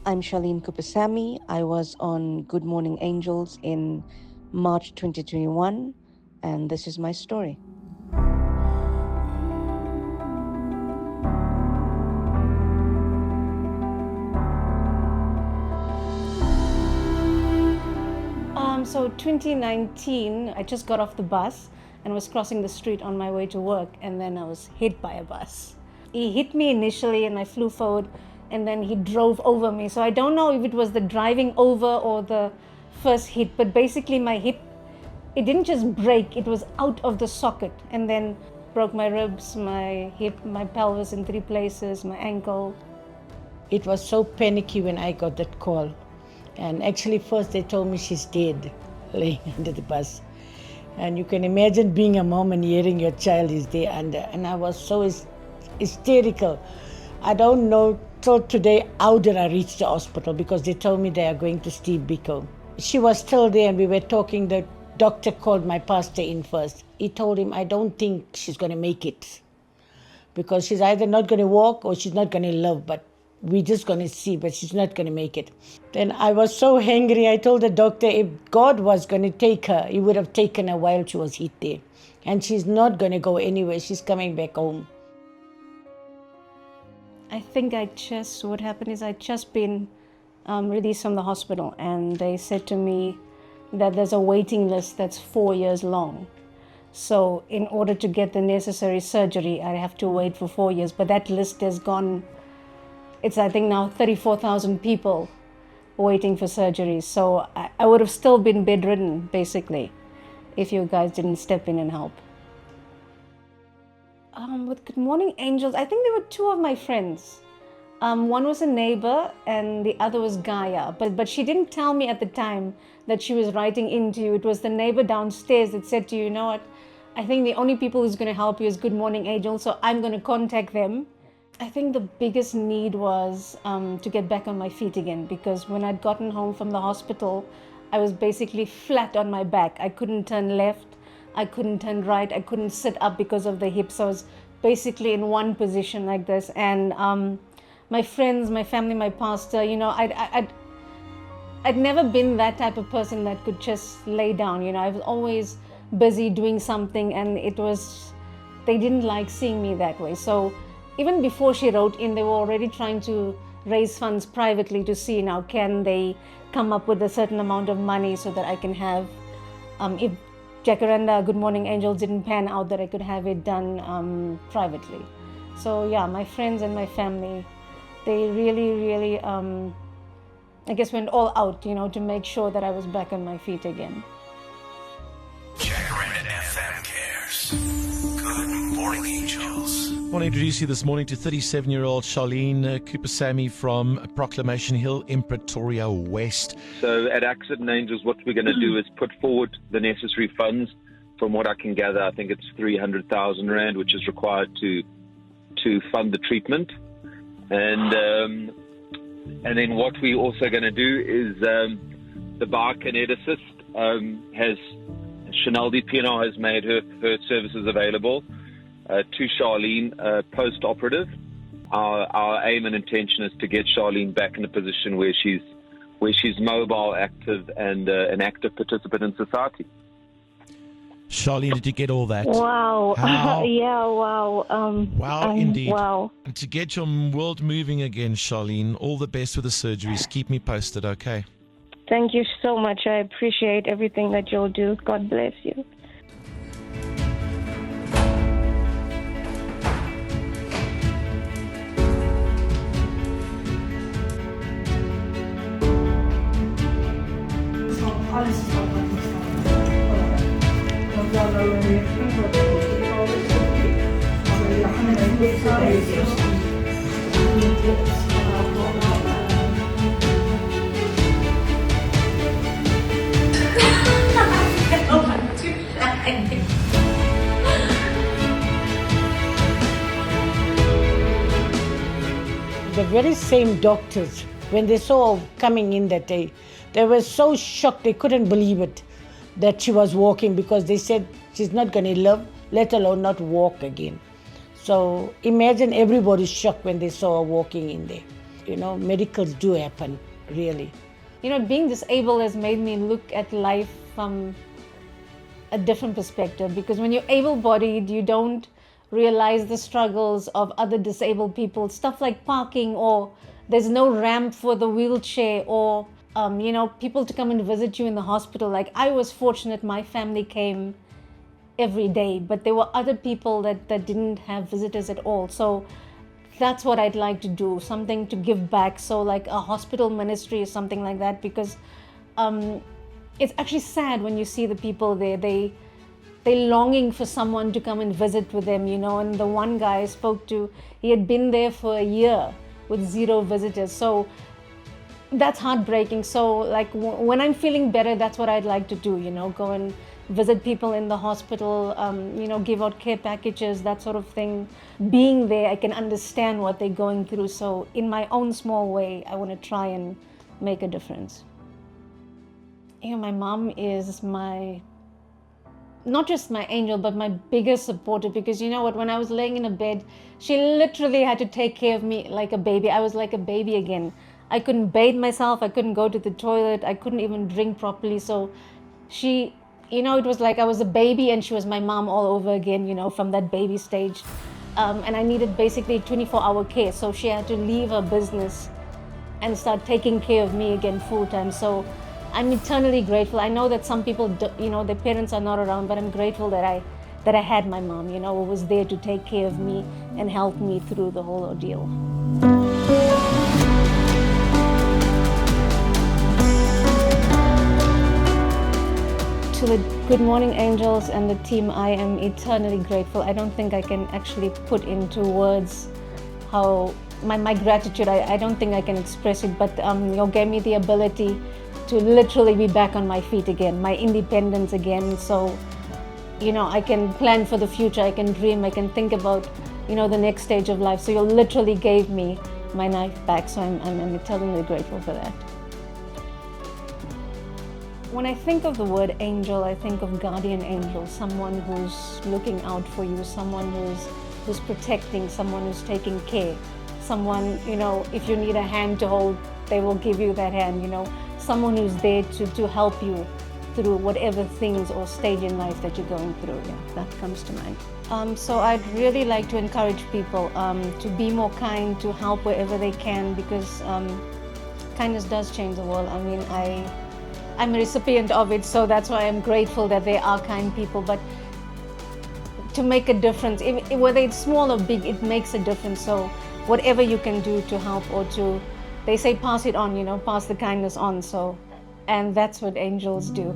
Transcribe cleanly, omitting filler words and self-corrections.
I'm Sharlene Coopoosammy. I was on Good Morning Angels in March 2021, and this is my story. So 2019, I just got off the bus and was crossing the street on my way to work, and then I was hit by a bus. He hit me initially and I flew forward, and then he drove over me. So I don't know if it was the driving over or the first hit, but basically my hip, it didn't just break, it was out of the socket, and then broke my ribs, my hip, my pelvis in 3 places, my ankle. It was so panicky when I got that call. And actually first they told me she's dead, laying under the bus. And you can imagine being a mom and hearing your child is there under. And I was so hysterical. I don't know till today how did I reach the hospital, because they told me they are going to Steve Biko. She was still there and we were talking. The doctor called my pastor in first. He told him, I don't think she's going to make it, because she's either not going to walk or she's not going to live, but we're just going to see, but she's not going to make it. Then I was so angry. I told the doctor if God was going to take her, he would have taken her while she was hit there. And she's not going to go anywhere. She's coming back home. I think what happened is I'd just been released from the hospital, and they said to me that there's a waiting list that's 4 years long. So in order to get the necessary surgery, I have to wait for 4 years. But that list has gone, it's I think now 34,000 people waiting for surgery. So I would have still been bedridden, basically, if you guys didn't step in and help. With Good Morning Angels, I think there were 2 of my friends. One was a neighbor and the other was Gaia. But she didn't tell me at the time that she was writing into you. It was the neighbor downstairs that said to you, you know what, I think the only people who's going to help you is Good Morning Angels, so I'm going to contact them. I think the biggest need was to get back on my feet again, because when I'd gotten home from the hospital, I was basically flat on my back. I couldn't turn left, I couldn't turn right, I couldn't sit up because of the hips. I was basically in one position like this. And my friends, my family, my pastor, you know, I'd never been that type of person that could just lay down. You know, I was always busy doing something, and they didn't like seeing me that way. So even before she wrote in, they were already trying to raise funds privately to see now can they come up with a certain amount of money so that I can have, if Jacaranda Good Morning Angels didn't pan out, that I could have it done privately. So yeah, my friends and my family, they really, really, I guess went all out, you know, to make sure that I was back on my feet again. Jacaranda FM cares. Good Morning Angels. I want to introduce you this morning to 37-year-old Sharlene Coopoosammy from Proclamation Hill in Pretoria West. So at Accident Angels, what we're going to do is put forward the necessary funds. From what I can gather, I think it's 300,000 Rand, which is required to fund the treatment. And then what we're also going to do is the biokineticist Chanel DPNR has made her services available to Sharlene post-operative. Our aim and intention is to get Sharlene back in a position where she's mobile, active, and an active participant in society. Sharlene, did you get all that? Wow. How? Yeah, wow. Wow, indeed. Wow. And to get your world moving again, Sharlene, all the best with the surgeries. Keep me posted, okay? Thank you so much. I appreciate everything that you'll do. God bless you. The very same doctors, when they saw her coming in that day, they were so shocked, they couldn't believe it, that she was walking, because they said she's not going to live, let alone not walk again. So imagine everybody's shocked when they saw her walking in there. miracles do happen, really. Being disabled has made me look at life from a different perspective, because when you're able-bodied, you don't realize the struggles of other disabled people, stuff like parking, or there's no ramp for the wheelchair, or people to come and visit you in the hospital. Like, I was fortunate, my family came every day, but there were other people that didn't have visitors at all. So that's what I'd like to do, something to give back. So like a hospital ministry or something like that, because it's actually sad when you see the people there. They longing for someone to come and visit with them, and the one guy I spoke to, he had been there for a year with 0 visitors. So that's heartbreaking. So like when I'm feeling better, that's what I'd like to do, go and visit people in the hospital, give out care packages, that sort of thing. Being there, I can understand what they're going through. So in my own small way, I want to try and make a difference. My mom is not just my angel, but my biggest supporter, because when I was laying in a bed, she literally had to take care of me like a baby. I was like a baby again. I couldn't bathe myself, I couldn't go to the toilet, I couldn't even drink properly. So she, it was like I was a baby and she was my mom all over again, from that baby stage. And I needed basically 24-hour care. So she had to leave her business and start taking care of me again full time. So I'm eternally grateful. I know that some people, their parents are not around, but I'm grateful that I had my mom, who was there to take care of me and help me through the whole ordeal. To the Good Morning Angels and the team, I am eternally grateful. I don't think I can actually put into words how my gratitude. I don't think I can express it, but you gave me the ability to literally be back on my feet again, my independence again. So, I can plan for the future, I can dream, I can think about, the next stage of life. So you literally gave me my life back. So I'm eternally grateful for that. When I think of the word angel, I think of guardian angel, someone who's looking out for you, someone who's protecting, someone who's taking care, someone, if you need a hand to hold, they will give you that hand, someone who's there to help you through whatever things or stage in life that you're going through. Yeah, that comes to mind. So I'd really like to encourage people to be more kind, to help wherever they can, because kindness does change the world. I mean, I'm a recipient of it, so that's why I'm grateful that there are kind people. But to make a difference, whether it's small or big, it makes a difference. So whatever you can do to help, or they say pass it on, pass the kindness on. And that's what angels do.